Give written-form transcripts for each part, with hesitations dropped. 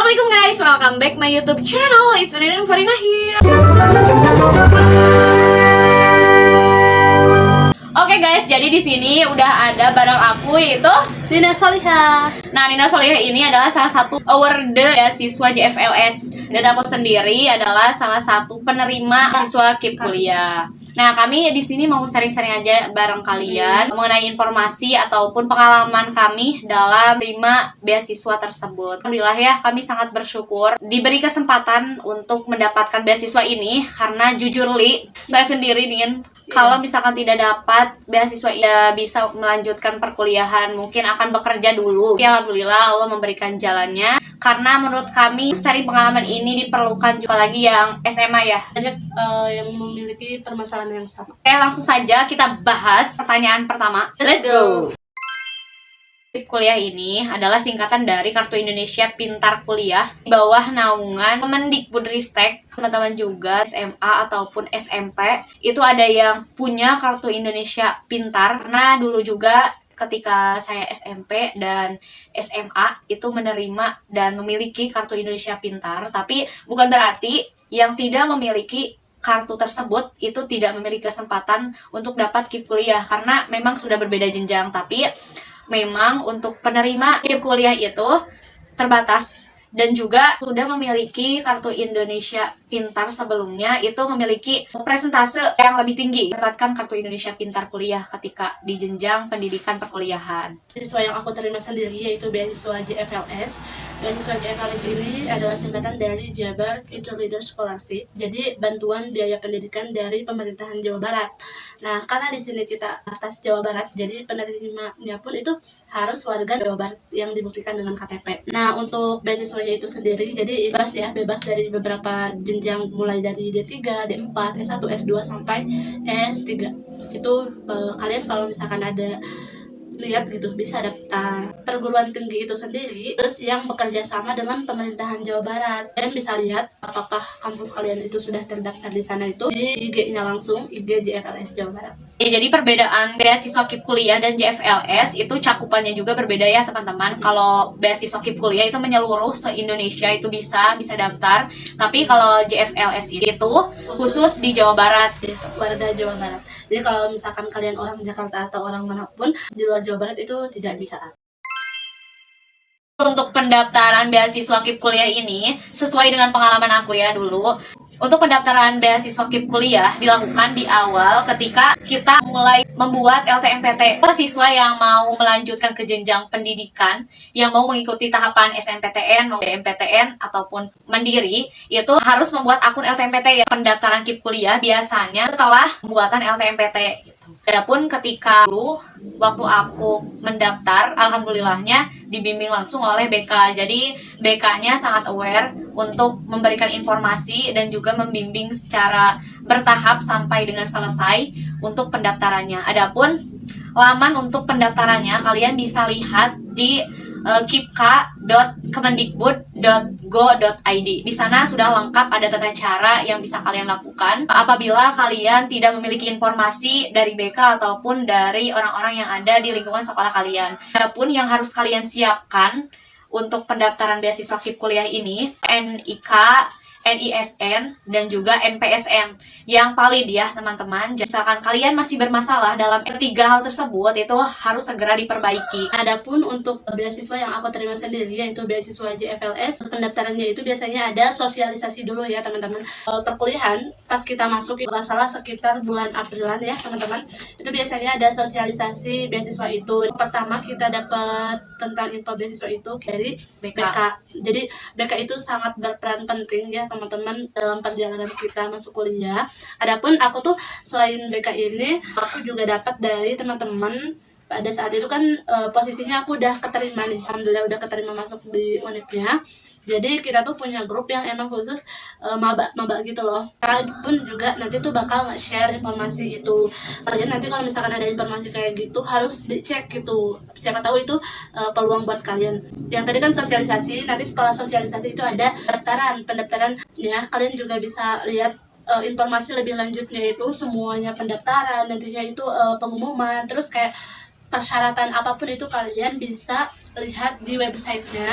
Assalamualaikum guys, welcome back my YouTube channel. It's Rina Farina here. Oke guys, jadi di sini udah ada bareng aku yaitu Nina Solihah. Nah, Nina Solihah ini adalah salah satu award siswa JFLS dan aku sendiri adalah salah satu penerima siswa KIP kuliah. Nah, kami di sini mau sharing-sharing aja bareng kalian mengenai informasi ataupun pengalaman kami dalam menerima beasiswa tersebut. Alhamdulillah ya, kami sangat bersyukur diberi kesempatan untuk mendapatkan beasiswa ini karena jujur Li, saya sendiri nih kalau misalkan tidak dapat beasiswa ya bisa melanjutkan perkuliahan, mungkin akan bekerja dulu. Ya, alhamdulillah Allah memberikan jalannya. Karena menurut kami sharing pengalaman ini diperlukan juga lagi yang SMA ya. Banyak yang memiliki permasalahan yang sama. Oke, langsung saja kita bahas pertanyaan pertama. Let's go. Kuliah ini adalah singkatan dari Kartu Indonesia Pintar Kuliah di bawah naungan Kemendikbudristek. Teman-teman juga SMA ataupun SMP itu ada yang punya Kartu Indonesia Pintar. Karena dulu juga ketika saya SMP dan SMA itu menerima dan memiliki Kartu Indonesia Pintar, tapi bukan berarti yang tidak memiliki kartu tersebut itu tidak memiliki kesempatan untuk dapat KIP kuliah, karena memang sudah berbeda jenjang. Tapi memang untuk penerima KIP kuliah itu terbatas, dan juga sudah memiliki Kartu Indonesia Pintar sebelumnya itu memiliki presentase yang lebih tinggi mendapatkan Kartu Indonesia Pintar kuliah ketika di jenjang pendidikan perkuliahan. Beasiswa yang aku terima sendiri yaitu beasiswa JFLS. Beasiswa JFLS ini adalah singkatan dari Jabar Future Leader Scholarship. Jadi bantuan biaya pendidikan dari pemerintahan Jawa Barat. Nah, karena di sini kita atas Jawa Barat, jadi penerimanya pun itu harus warga Jawa Barat yang dibuktikan dengan KTP. Nah, untuk beasiswanya itu sendiri jadi bebas dari beberapa jenjang mulai dari D3, D4, S1, S2 sampai S3. Itu kalian kalau misalkan ada lihat gitu bisa daftar perguruan tinggi itu sendiri, terus yang bekerja sama dengan pemerintahan Jawa Barat. Kalian bisa lihat apakah kampus kalian itu sudah terdaftar di sana itu di IG-nya langsung, IG JFLS Jawa Barat. Ya, jadi perbedaan beasiswa KIP kuliah dan JFLS itu cakupannya juga berbeda ya teman-teman. Kalau beasiswa KIP kuliah itu menyeluruh se-Indonesia itu bisa daftar, tapi kalau JFLS itu khusus di Jawa Barat gitu. Warga Jawa Barat. Jadi kalau misalkan kalian orang Jakarta atau orang manapun di luar Jawa Barat itu tidak bisa. Untuk pendaftaran beasiswa KIP kuliah ini sesuai dengan pengalaman aku ya dulu. Untuk pendaftaran beasiswa KIP kuliah dilakukan di awal ketika kita mulai membuat LTMPT. Siswa yang mau melanjutkan ke jenjang pendidikan, yang mau mengikuti tahapan SNPTN, mau BMPTN ataupun mandiri, itu harus membuat akun LTMPT ya. Pendaftaran KIP kuliah biasanya setelah pembuatan LTMPT gitu. Adapun ketika dulu waktu aku mendaftar, alhamdulillahnya dibimbing langsung oleh BK. Jadi BK-nya sangat aware untuk memberikan informasi dan juga membimbing secara bertahap sampai dengan selesai untuk pendaftarannya. Adapun laman untuk pendaftarannya kalian bisa lihat di kipka.kemendikbud.go.id. Di sana sudah lengkap ada tata cara yang bisa kalian lakukan apabila kalian tidak memiliki informasi dari BK ataupun dari orang-orang yang ada di lingkungan sekolah kalian. Adapun yang harus kalian siapkan untuk pendaftaran beasiswa KIP kuliah ini NIK, NISN, dan juga NPSN yang valid ya teman-teman. Misalkan kalian masih bermasalah dalam tiga hal tersebut, itu harus segera diperbaiki. Adapun untuk beasiswa yang aku terima sendiri yaitu beasiswa JFLS, pendaftarannya itu biasanya ada sosialisasi dulu ya teman-teman. Perkuliahan pas kita masuk itu salah sekitar bulan Aprilan ya teman-teman. Itu biasanya ada sosialisasi beasiswa itu. Pertama kita dapat tentang info beasiswa itu dari BK. Jadi BK itu sangat berperan penting ya teman-teman dalam perjalanan kita masuk kuliah. Adapun aku tuh selain BK ini, aku juga dapat dari teman-teman. Pada saat itu kan posisinya aku udah keterima nih, alhamdulillah udah keterima masuk di UNIP-nya. Jadi kita tuh punya grup yang emang khusus maba gitu loh. Kalian pun juga nanti tuh bakal nge-share informasi itu. Kalian nanti kalau misalkan ada informasi kayak gitu harus dicek gitu. Siapa tahu itu peluang buat kalian. Yang tadi kan sosialisasi, nanti setelah sosialisasi itu ada pendaftaran ya. Kalian juga bisa lihat informasi lebih lanjutnya itu semuanya pendaftaran, nantinya itu pengumuman, terus kayak persyaratan apapun itu kalian bisa lihat di websitenya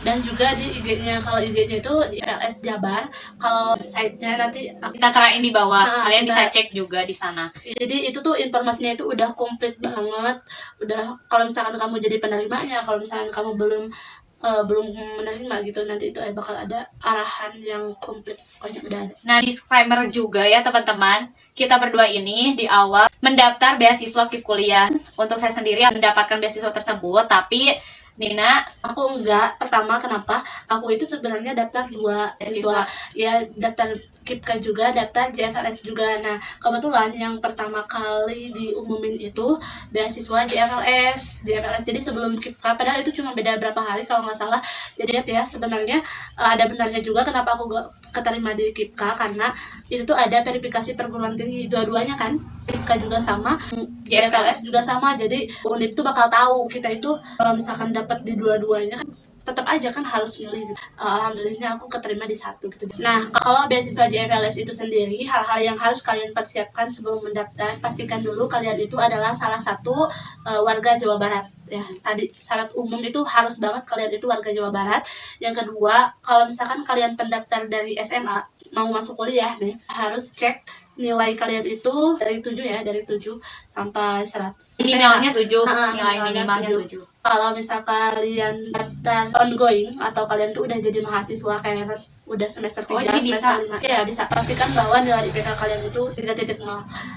dan juga di IG-nya. Kalau IG-nya itu di FLS Jabar, kalau websitenya nanti Kita terain di bawah, kalian kita- bisa cek juga di sana. Jadi itu tuh informasinya itu udah komplit banget. Udah kalau misalkan kamu jadi penerimanya, kalau misalkan kamu belum menerima gitu, nanti itu bakal ada arahan yang komplit, pokoknya udah ada. Nah, disclaimer juga ya teman-teman, kita berdua ini di awal mendaftar beasiswa KIP kuliah. Untuk saya sendiri yang mendapatkan beasiswa tersebut, tapi Nina Aku enggak. Pertama, kenapa? Aku itu sebenarnya daftar 2 beasiswa. siswa. Ya, daftar KIPK juga, daftar JFLS juga. Nah, kebetulan yang pertama kali diumumin itu beasiswa JFLS. Jadi sebelum KIPK, padahal itu cuma beda berapa hari kalau nggak salah. Jadi lihat ya, sebenarnya ada benarnya juga kenapa aku gak keterima di KIPK, karena itu tuh ada verifikasi perguruan tinggi dua-duanya kan. KIPK juga sama, JFLS juga sama. Jadi Undip tuh bakal tahu kita itu kalau misalkan dapat di dua-duanya kan tetap aja kan harus milih gitu. Alhamdulillahnya aku keterima di satu gitu. Nah, kalau beasiswa JFLS itu sendiri, hal-hal yang harus kalian persiapkan sebelum mendaftar, pastikan dulu kalian itu adalah salah satu warga Jawa Barat ya. Tadi syarat umum itu harus banget kalian itu warga Jawa Barat. Yang kedua, kalau misalkan kalian pendaftar dari SMA mau masuk kuliah nih, harus cek nilai kalian itu dari 7 ya, dari 7 sampai 100. Minimalnya 7, minimalnya nilai minimalnya 7. Kalau misalkan kalian daftar ongoing atau kalian tuh udah jadi mahasiswa kayak udah semester 3, jadi semester bisa. 5, ya bisa. Pastikan bahwa nilai IPK kalian itu 3.0.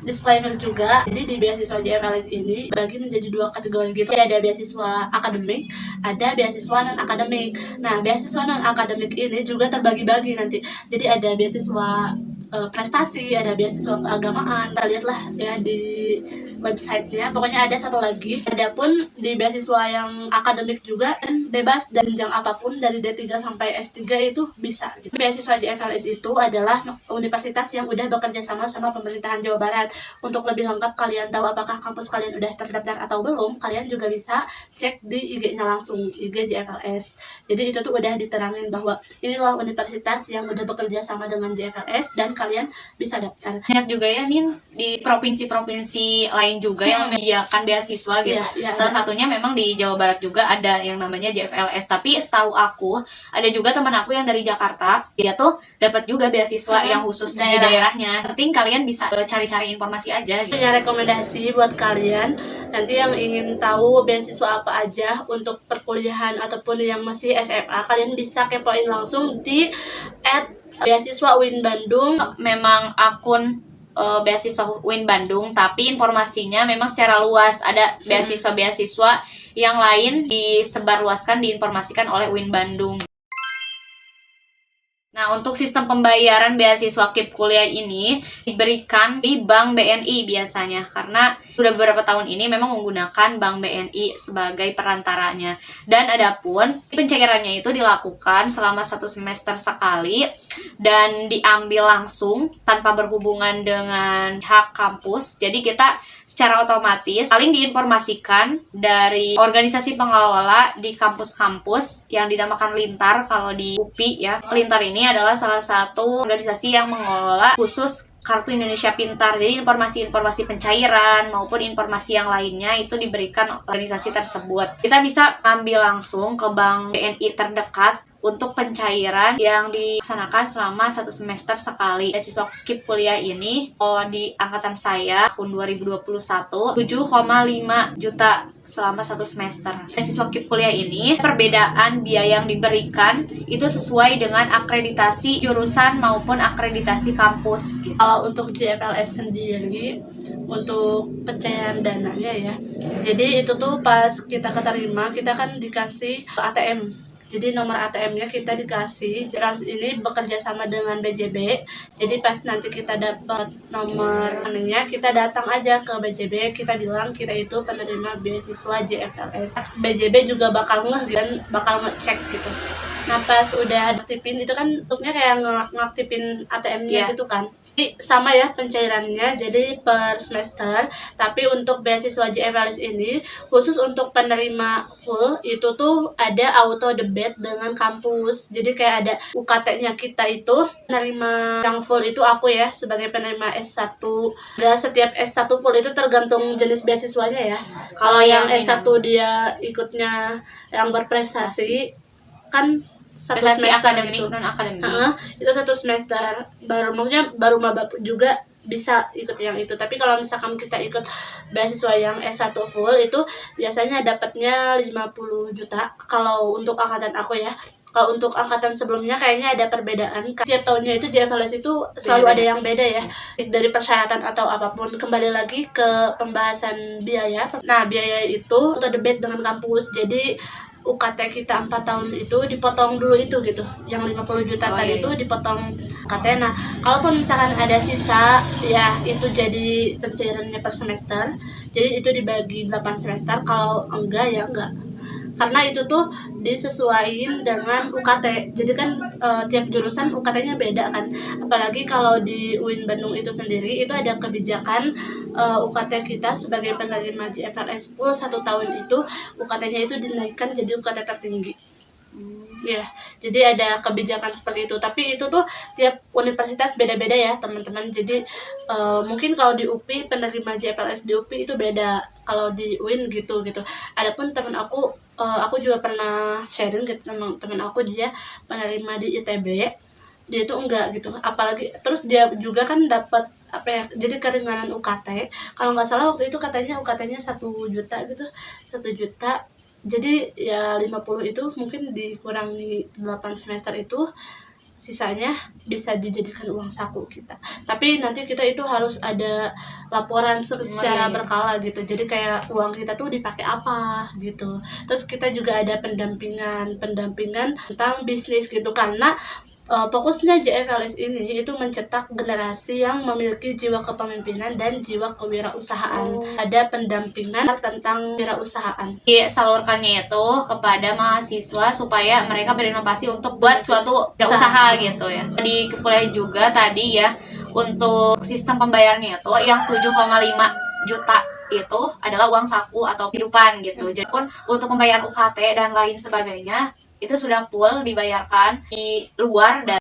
Disclaimer juga, jadi di beasiswa JFLS ini bagi menjadi 2 kategori gitu. Jadi ada beasiswa akademik, ada beasiswa non akademik. Nah, beasiswa non akademik ini juga terbagi-bagi nanti. Jadi ada beasiswa prestasi, ada beasiswa keagamaan. Kita lihatlah ya di websitenya. Pokoknya ada satu lagi. Adapun di beasiswa yang akademik juga dan bebas dan jenjang apapun dari D3 sampai S3 itu bisa. Beasiswa di FLS itu adalah universitas yang udah bekerja sama pemerintahan Jawa Barat. Untuk lebih lengkap kalian tahu apakah kampus kalian udah terdaftar atau belum, kalian juga bisa cek di IG-nya langsung, IG JFLS. Jadi itu tuh udah diterangin bahwa inilah universitas yang udah bekerja sama dengan JFLS dan kalian bisa daftar. Banyak juga ya Nin di provinsi-provinsi lain juga yang menyediakan beasiswa gitu. Iya, Salah satunya memang di Jawa Barat juga ada yang namanya JFLS. Tapi setahu aku ada juga teman aku yang dari Jakarta, dia tuh dapat juga beasiswa yang khusus di daerahnya. Penting kalian bisa cari-cari informasi aja gitu. Punya rekomendasi buat kalian nanti yang ingin tahu beasiswa apa aja untuk perkuliahan ataupun yang masih SMA, kalian bisa kepoin langsung di @beasiswa-UIN-Bandung. Memang akun beasiswa UIN Bandung, tapi informasinya memang secara luas. Ada beasiswa-beasiswa yang lain disebarluaskan, diinformasikan oleh UIN Bandung. Nah, untuk sistem pembayaran beasiswa KIP kuliah ini diberikan di Bank BNI biasanya, karena sudah beberapa tahun ini memang menggunakan Bank BNI sebagai perantaranya. Dan adapun pencairannya itu dilakukan selama 1 semester sekali dan diambil langsung tanpa berhubungan dengan hak kampus. Jadi kita secara otomatis saling diinformasikan dari organisasi pengelola di kampus-kampus yang dinamakan Lintar kalau di UPI ya. Lintar ini adalah salah satu organisasi yang mengelola khusus Kartu Indonesia Pintar. Jadi informasi-informasi pencairan maupun informasi yang lainnya itu diberikan organisasi tersebut. Kita bisa ambil langsung ke Bank BNI terdekat untuk pencairan yang dilaksanakan selama 1 semester sekali. Beasiswa KIP kuliah ini di angkatan saya tahun 2021 7,5 juta selama 1 semester. Beasiswa KIP kuliah ini perbedaan biaya yang diberikan itu sesuai dengan akreditasi jurusan maupun akreditasi kampus gitu. Kalau untuk JFLS sendiri untuk pencairan dananya ya, jadi itu tuh pas kita keterima kita kan dikasih ATM. Jadi nomor ATM-nya kita dikasih. JFLS ini bekerja sama dengan BJB. Jadi pas nanti kita dapat nomor rekeningnya, kita datang aja ke BJB, kita bilang kita itu penerima beasiswa JFLS. BJB juga bakal dan bakal ngecek gitu. Nah pas udah aktifin itu kan bentuknya kayak ngaktifin ATM-nya gitu kan. Sama ya pencairannya, jadi per semester. Tapi untuk beasiswa JFLS ini khusus untuk penerima full itu tuh ada auto debit dengan kampus. Jadi kayak ada UKT-nya kita itu penerima yang full itu aku ya sebagai penerima S1. Gak setiap S1 full itu tergantung jenis beasiswanya ya. Kalau yang S1 dia ikutnya yang berprestasi kan satu prestasi semester akademik gitu. non akademik. Itu satu semester baru, maksudnya baru maba juga bisa ikut yang itu. Tapi kalau misalkan kita ikut beasiswa yang S1 full itu biasanya dapatnya 50 juta kalau untuk angkatan aku ya. Kalau untuk angkatan sebelumnya kayaknya ada perbedaan. Tiap tahunnya itu JFLS itu selalu ada yang beda ya. Dari persyaratan atau apapun. Kembali lagi ke pembahasan biaya. Nah, biaya itu atau debit dengan kampus. Jadi UKT kita 4 tahun itu dipotong dulu itu gitu. Yang 50 juta tadi itu dipotong UKT. Nah, kalaupun misalkan ada sisa ya itu jadi pencairannya per semester. Jadi itu dibagi 8 semester. Kalau enggak ya enggak. Karena itu tuh disesuaikan dengan UKT. Jadi kan tiap jurusan UKT-nya beda kan. Apalagi kalau di UIN Bandung itu sendiri itu ada kebijakan UKT kita sebagai penerima JFLS full 1 tahun itu UKT-nya itu dinaikkan jadi UKT tertinggi. Ya, jadi ada kebijakan seperti itu. Tapi itu tuh tiap universitas beda-beda ya teman-teman. Jadi mungkin kalau di UPI penerima JFLS di UPI itu beda. Kalau di UIN gitu. Adapun teman aku juga pernah sharing gitu teman aku, dia penerima di ITB. Dia itu enggak gitu. Apalagi terus dia juga kan dapat apa ya, jadi keringanan UKT. Kalau nggak salah waktu itu katanya UKT-nya 1 juta gitu. 1 juta. Jadi ya 50 itu mungkin dikurangi 8 semester itu sisanya bisa dijadikan uang saku kita. Tapi nanti kita itu harus ada laporan secara berkala gitu. Jadi kayak uang kita tuh dipakai apa gitu. Terus kita juga ada pendampingan tentang bisnis gitu, karena fokusnya JFLS ini itu mencetak generasi yang memiliki jiwa kepemimpinan dan jiwa kewirausahaan. Ada pendampingan tentang wirausahaan. Disalurkannya itu kepada mahasiswa supaya mereka berinovasi untuk buat suatu usaha gitu ya. Di kuliah juga tadi ya, untuk sistem pembayarannya itu yang 7,5 juta itu adalah uang saku atau kehidupan gitu. Jadi pun untuk pembayaran UKT dan lain sebagainya itu sudah full dibayarkan di luar. Dan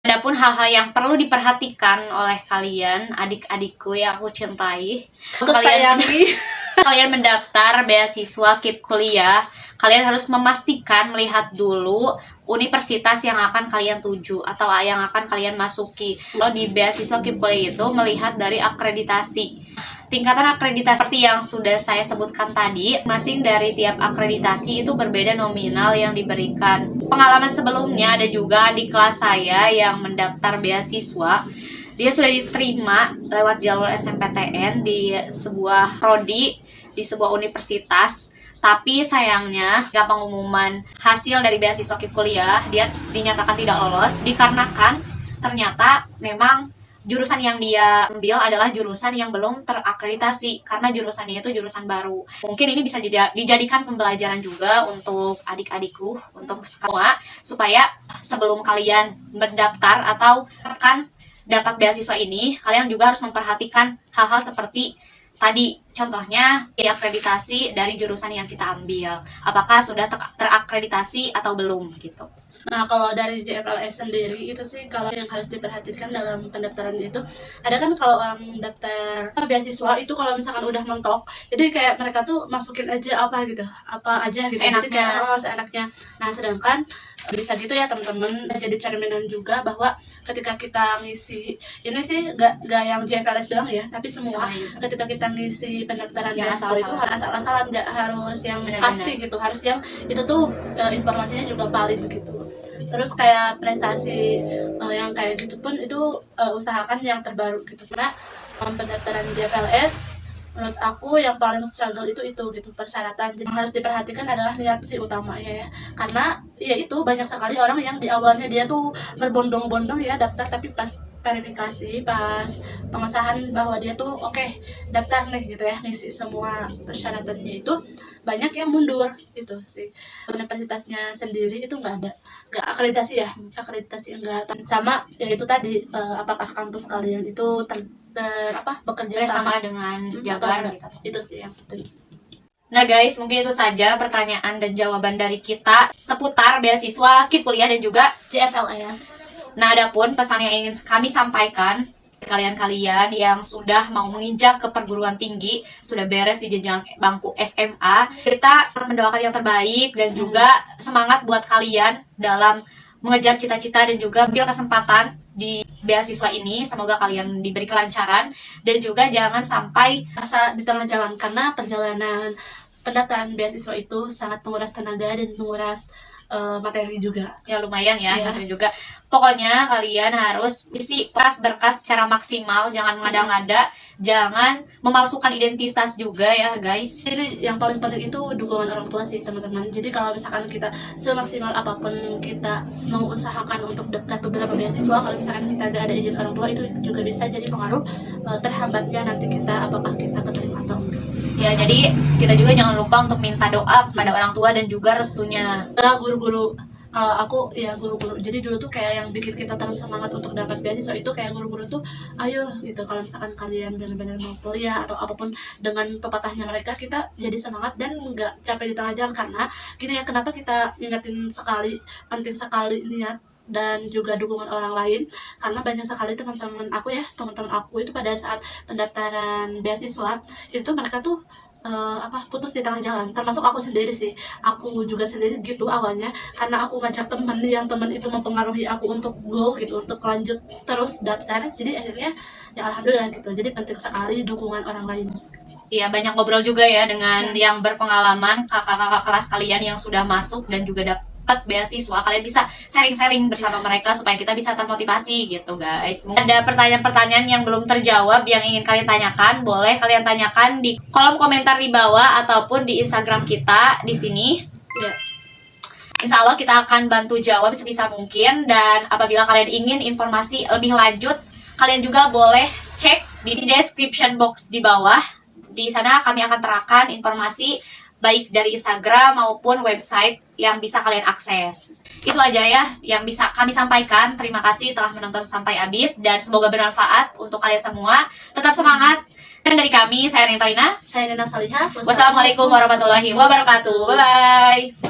adapun hal-hal yang perlu diperhatikan oleh kalian adik-adikku yang aku cintai, kalian mendaftar beasiswa KIP kuliah, kalian harus memastikan melihat dulu universitas yang akan kalian tuju atau yang akan kalian masuki. Kalau di beasiswa KIP kuliah itu melihat dari akreditasi. Tingkatan akreditasi seperti yang sudah saya sebutkan tadi, masing dari tiap akreditasi itu berbeda nominal yang diberikan. Pengalaman sebelumnya ada juga di kelas saya yang mendaftar beasiswa. Dia sudah diterima lewat jalur SMPTN di sebuah prodi, di sebuah universitas. Tapi sayangnya, ketika pengumuman hasil dari beasiswa KIP kuliah, dia dinyatakan tidak lolos dikarenakan ternyata memang jurusan yang dia ambil adalah jurusan yang belum terakreditasi, karena jurusannya itu jurusan baru. Mungkin ini bisa dijadikan pembelajaran juga untuk adik-adikku, untuk semua, supaya sebelum kalian mendaftar atau akan dapat beasiswa ini, kalian juga harus memperhatikan hal-hal seperti tadi. Contohnya, akreditasi dari jurusan yang kita ambil, apakah sudah terakreditasi atau belum gitu. Nah, kalau dari JFLS sendiri itu sih kalau yang harus diperhatikan dalam pendaftaran itu, ada kan kalau orang daftar beasiswa itu kalau misalkan udah mentok, jadi kayak mereka tuh masukin aja apa aja gitu, jadi kayak seenaknya. Nah, sedangkan bisa gitu ya teman-teman, jadi cerminan juga bahwa ketika kita ngisi ini sih gak yang JFLS doang ya, tapi semua ketika kita ngisi pendaftaran beasiswa itu harus asal-asalan, harus yang pasti gitu, harus yang itu tuh informasinya juga valid gitu. Terus kayak prestasi yang kayak gitu pun itu usahakan yang terbaru gitu, karena pendaftaran JFLS menurut aku yang paling struggle itu gitu, persyaratan. Jadi harus diperhatikan adalah niat sih utamanya ya, karena ya itu banyak sekali orang yang di awalnya dia tuh berbondong-bondong ya daftar, tapi pas verifikasi, pas pengesahan bahwa dia tuh oke, daftar nih gitu ya, ngisi semua persyaratannya, itu banyak yang mundur gitu sih. Universitasnya sendiri itu nggak akreditasi ya, akreditasi enggak, sama ya itu tadi, apakah kampus kalian itu bekerja sama dengan Jabar atau gitu. Itu sih yang penting. Nah guys, mungkin itu saja pertanyaan dan jawaban dari kita seputar beasiswa KIP kuliah dan juga JFLS. Nah, adapun pesan yang ingin kami sampaikan kalian-kalian yang sudah mau menginjak ke perguruan tinggi, sudah beres di jenjang bangku SMA, kita mendoakan yang terbaik dan juga semangat buat kalian dalam mengejar cita-cita dan juga ambil kesempatan di beasiswa ini. Semoga kalian diberi kelancaran dan juga jangan sampai rasa di tengah jalan, karena perjalanan pendaftaran beasiswa itu sangat menguras tenaga dan menguras materi juga. Ya lumayan ya, Iya. materi juga. Pokoknya kalian harus isi berkas secara maksimal, jangan ngada-ngada, jangan memalsukan identitas juga ya guys. Jadi yang paling penting itu dukungan orang tua sih teman-teman. Jadi kalau misalkan kita semaksimal apapun kita mengusahakan untuk dekat beberapa beasiswa, kalau misalkan kita gak ada izin orang tua, itu juga bisa jadi pengaruh terhambatnya nanti kita apakah kita keterima atau enggak. Ya jadi kita juga jangan lupa untuk minta doa kepada orang tua dan juga restunya. Guru-guru, kalau aku ya guru-guru, jadi dulu tuh kayak yang bikin kita terus semangat untuk dapat beasiswa itu kayak guru-guru tuh, ayo gitu, kalau misalkan kalian benar-benar mau kuliah atau apapun, dengan pepatahnya mereka kita jadi semangat dan nggak capek di tengah jalan. Karena gini ya, kenapa kita ingetin sekali, penting sekali niat dan juga dukungan orang lain, karena banyak sekali teman-teman aku itu pada saat pendaftaran beasiswa itu mereka tuh putus di tengah jalan, termasuk aku sendiri sih. Aku juga sendiri gitu awalnya, karena aku ngajak temen yang temen itu mempengaruhi aku untuk go gitu, untuk lanjut terus daftar. Jadi akhirnya ya alhamdulillah gitu. Jadi penting sekali dukungan orang lain. Iya, banyak ngobrol juga ya dengan yang berpengalaman, kakak-kakak kelas kalian yang sudah masuk dan juga dapat beasiswa. Kalian bisa sharing-sharing bersama mereka supaya kita bisa termotivasi gitu guys. Ada pertanyaan-pertanyaan yang belum terjawab yang ingin kalian tanyakan, boleh kalian tanyakan di kolom komentar di bawah ataupun di Instagram kita di sini. Ya. Insya Allah kita akan bantu jawab sebisa mungkin. Dan apabila kalian ingin informasi lebih lanjut, kalian juga boleh cek di description box di bawah. Di sana kami akan terapkan informasi baik dari Instagram maupun website yang bisa kalian akses. Itu aja ya yang bisa kami sampaikan. Terima kasih telah menonton sampai habis dan semoga bermanfaat untuk kalian semua. Tetap semangat. Dan dari kami, saya Neng Palina. Saya Nena Salihah. Wassalamualaikum warahmatullahi wabarakatuh. Bye-bye.